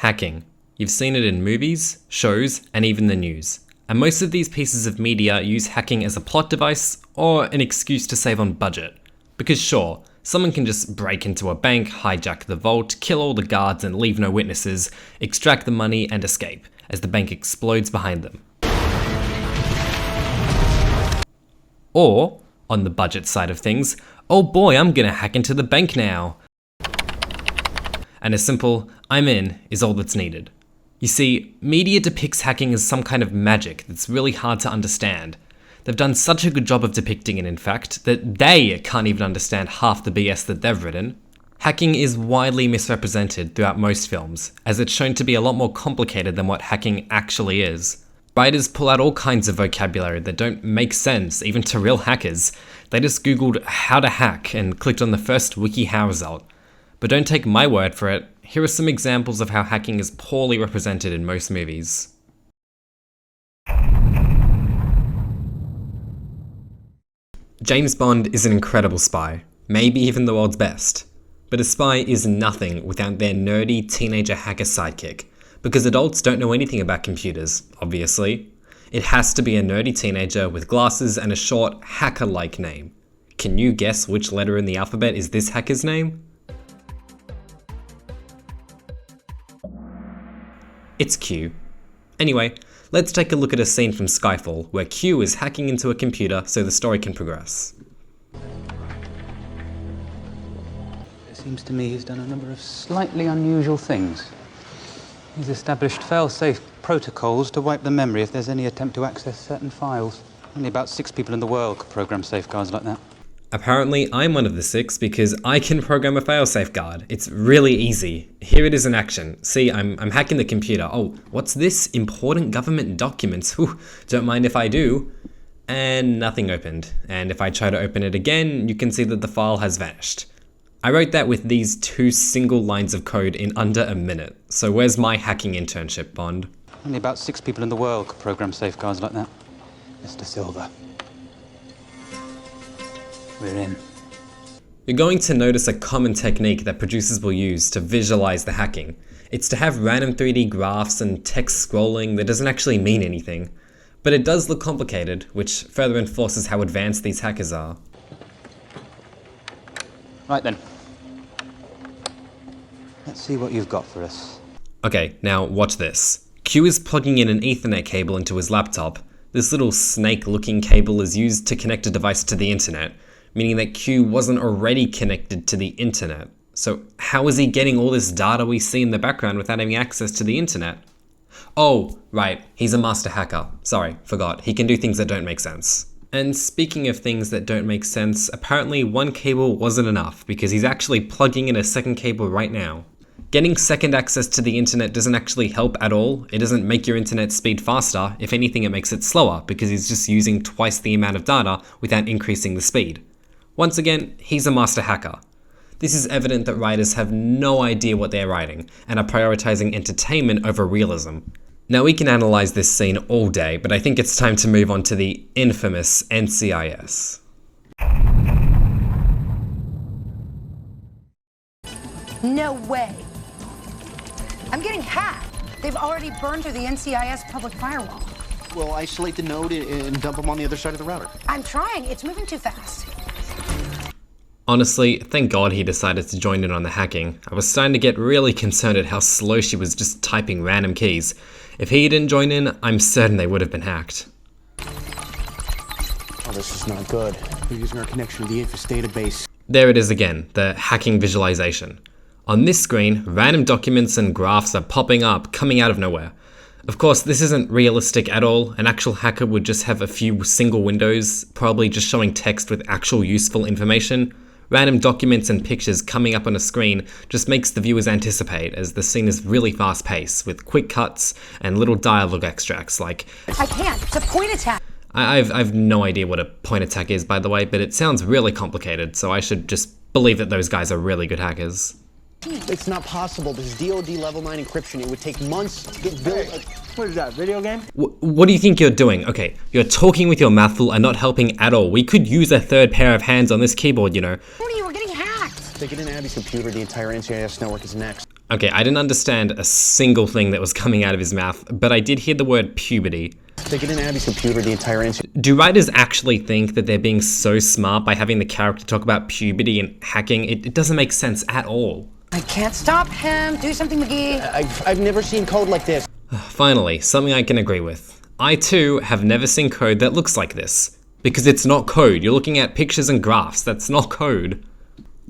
Hacking. You've seen it in movies, shows, and even the news. And most of these pieces of media use hacking as a plot device or an excuse to save on budget. Because sure, someone can just break into a bank, hijack the vault, kill all the guards and leave no witnesses, extract the money and escape, as the bank explodes behind them. Or, on the budget side of things, oh boy, I'm gonna hack into the bank now. And a simple, I'm in, is all that's needed. You see, media depicts hacking as some kind of magic that's really hard to understand. They've done such a good job of depicting it, in fact, that they can't even understand half the BS that they've written. Hacking is widely misrepresented throughout most films, as it's shown to be a lot more complicated than what hacking actually is. Writers pull out all kinds of vocabulary that don't make sense, even to real hackers. They just googled how to hack and clicked on the first WikiHow result. But don't take my word for it, here are some examples of how hacking is poorly represented in most movies. James Bond is an incredible spy, maybe even the world's best. But a spy is nothing without their nerdy teenager hacker sidekick, because adults don't know anything about computers, obviously. It has to be a nerdy teenager with glasses and a short, hacker-like name. Can you guess which letter in the alphabet is this hacker's name? It's Q. Anyway, let's take a look at a scene from Skyfall, where Q is hacking into a computer so the story can progress. It seems to me he's done a number of slightly unusual things. He's established fail-safe protocols to wipe the memory if there's any attempt to access certain files. Only about 6 people in the world could program safeguards like that. Apparently, I'm one of the 6 because I can program a fail-safe guard. It's really easy. Here it is in action. See, I'm hacking the computer. Oh, what's this? Important government documents. Whew, don't mind if I do. And nothing opened. And if I try to open it again, you can see that the file has vanished. I wrote that with these 2 single lines of code in under a minute. So where's my hacking internship, Bond? Only about 6 people in the world could program safeguards like that. Mr. Silver. We're in. You're going to notice a common technique that producers will use to visualize the hacking. It's to have random 3D graphs and text scrolling that doesn't actually mean anything. But it does look complicated, which further enforces how advanced these hackers are. Right then. Let's see what you've got for us. Okay, now watch this. Q is plugging in an Ethernet cable into his laptop. This little snake-looking cable is used to connect a device to the internet, meaning that Q wasn't already connected to the internet. So how is he getting all this data we see in the background without having access to the internet? Oh, right, he's a master hacker. Sorry, forgot. He can do things that don't make sense. And speaking of things that don't make sense, apparently one cable wasn't enough because he's actually plugging in a second cable right now. Getting second access to the internet doesn't actually help at all. It doesn't make your internet speed faster. If anything, it makes it slower because he's just using twice the amount of data without increasing the speed. Once again, he's a master hacker. This is evident that writers have no idea what they're writing and are prioritizing entertainment over realism. Now we can analyze this scene all day, but I think it's time to move on to the infamous NCIS. No way. I'm getting hacked. They've already burned through the NCIS public firewall. Well, isolate the node and dump them on the other side of the router. I'm trying. It's moving too fast. Honestly, thank God he decided to join in on the hacking. I was starting to get really concerned at how slow she was just typing random keys. If he didn't join in, I'm certain they would have been hacked. Oh, this is not good. We're using our connection to the IFIS database. There it is again, the hacking visualization. On this screen, random documents and graphs are popping up, coming out of nowhere. Of course, this isn't realistic at all. An actual hacker would just have a few single windows, probably just showing text with actual useful information. Random documents and pictures coming up on a screen just makes the viewers anticipate, as the scene is really fast-paced, with quick cuts and little dialogue extracts like, I can't. It's a point attack. I've no idea what a point attack is, by the way, but it sounds really complicated, so I should just believe that those guys are really good hackers. It's not possible. This is DoD level 9 encryption. It would take months to get built. What is that, video game? What do you think you're doing? Okay, you're talking with your mouthful and not helping at all. We could use a third pair of hands on this keyboard, you know. What are you? We're getting hacked. Take it in Abby's computer. The entire NCIS network is next. Okay, I didn't understand a single thing that was coming out of his mouth, but I did hear the word puberty. They get in Abby's computer the entire NCIS. Do writers actually think that they're being so smart by having the character talk about puberty and hacking? It doesn't make sense at all. I can't stop him. Do something, McGee. I've never seen code like this. Finally, something I can agree with. I too have never seen code that looks like this. Because it's not code, you're looking at pictures and graphs, that's not code.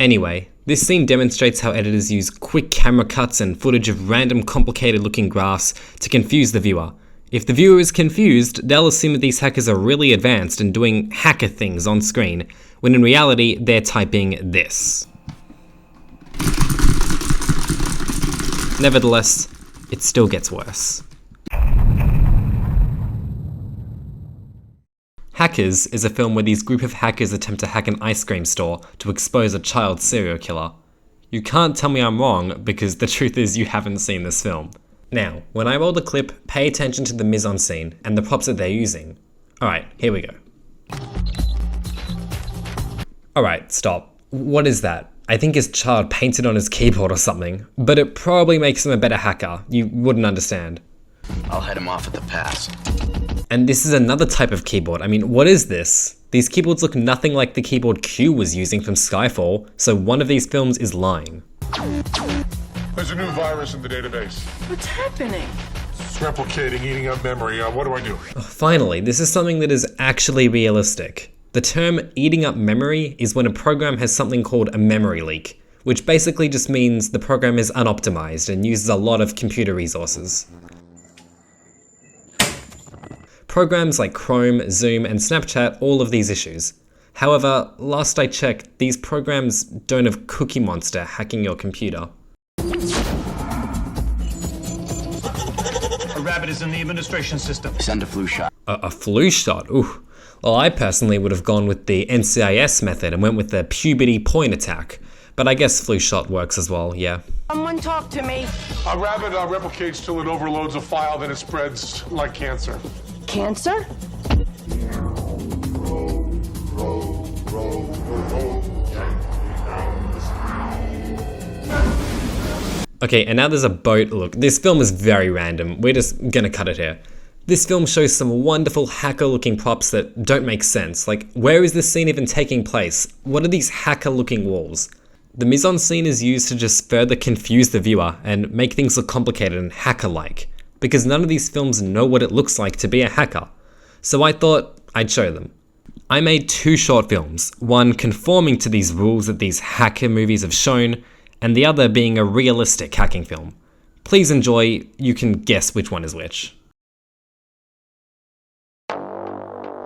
Anyway, this scene demonstrates how editors use quick camera cuts and footage of random complicated looking graphs to confuse the viewer. If the viewer is confused, they'll assume that these hackers are really advanced and doing hacker things on screen, when in reality they're typing this. Nevertheless, it still gets worse. Hackers is a film where these group of hackers attempt to hack an ice cream store to expose a child serial killer. You can't tell me I'm wrong, because the truth is you haven't seen this film. Now, when I roll the clip, pay attention to the mise-en-scene and the props that they're using. Alright, here we go. Alright, stop. What is that? I think his child painted on his keyboard or something, but it probably makes him a better hacker. You wouldn't understand. I'll head him off at the pass. And this is another type of keyboard. I mean, what is this? These keyboards look nothing like the keyboard Q was using from Skyfall, so one of these films is lying. There's a new virus in the database. What's happening? It's replicating, eating up memory. What do I do? Finally, this is something that is actually realistic. The term eating up memory is when a program has something called a memory leak, which basically just means the program is unoptimized and uses a lot of computer resources. Programs like Chrome, Zoom, and Snapchat all have these issues. However, last I checked, these programs don't have Cookie Monster hacking your computer. A rabbit is in the administration system. Send a flu shot. A flu shot? Ooh. Well, I personally would have gone with the NCIS method and went with the puberty point attack. But I guess flu shot works as well, yeah. Someone talk to me. A rabbit replicates till it overloads a file, then it spreads like cancer. Cancer? Okay, and now there's a boat. Look, this film is very random. We're just gonna cut it here. This film shows some wonderful hacker-looking props that don't make sense. Like, where is this scene even taking place? What are these hacker-looking walls? The mise-en-scene is used to just further confuse the viewer and make things look complicated and hacker-like, because none of these films know what it looks like to be a hacker. So I thought I'd show them. I made 2 short films, one conforming to these rules that these hacker movies have shown, and the other being a realistic hacking film. Please enjoy, you can guess which one is which.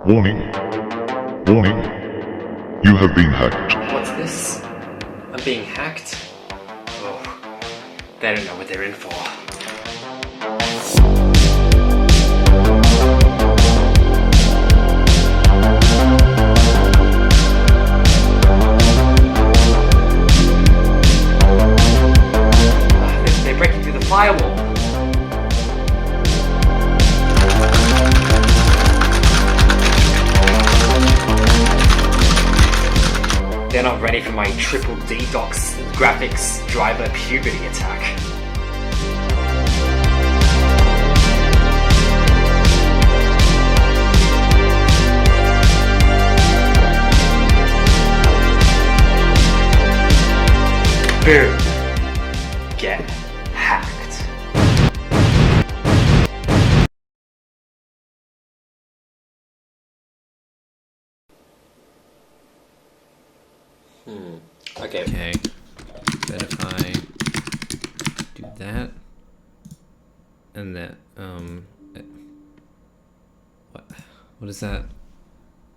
Warning. Warning. You have been hacked. What's this? I'm being hacked? Oh, they don't know what they're in for. They're breaking through the firewall. They're not ready for my triple DDoS graphics driver puberty attack. Boom. Get hacked. Okay. But if I do that and that, what is that?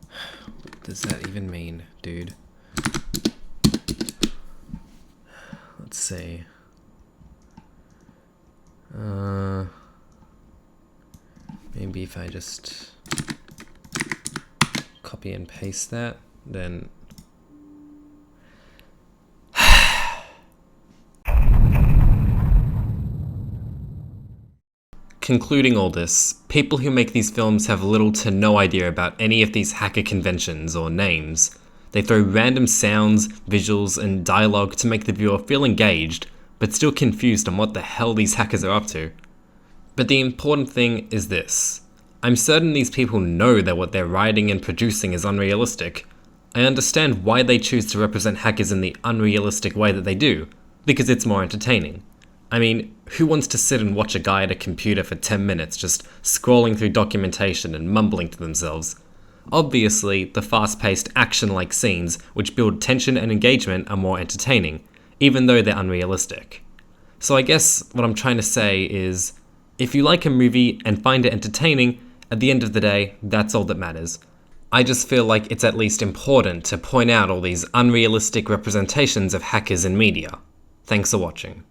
What does that even mean, dude? Let's see. Maybe if I just copy and paste that, then concluding all this, people who make these films have little to no idea about any of these hacker conventions or names. They throw random sounds, visuals, and dialogue to make the viewer feel engaged, but still confused on what the hell these hackers are up to. But the important thing is this. I'm certain these people know that what they're writing and producing is unrealistic. I understand why they choose to represent hackers in the unrealistic way that they do, because it's more entertaining. I mean, who wants to sit and watch a guy at a computer for 10 minutes just scrolling through documentation and mumbling to themselves? Obviously, the fast-paced, action-like scenes which build tension and engagement are more entertaining, even though they're unrealistic. So I guess what I'm trying to say is, if you like a movie and find it entertaining, at the end of the day, that's all that matters. I just feel like it's at least important to point out all these unrealistic representations of hackers in media. Thanks for watching.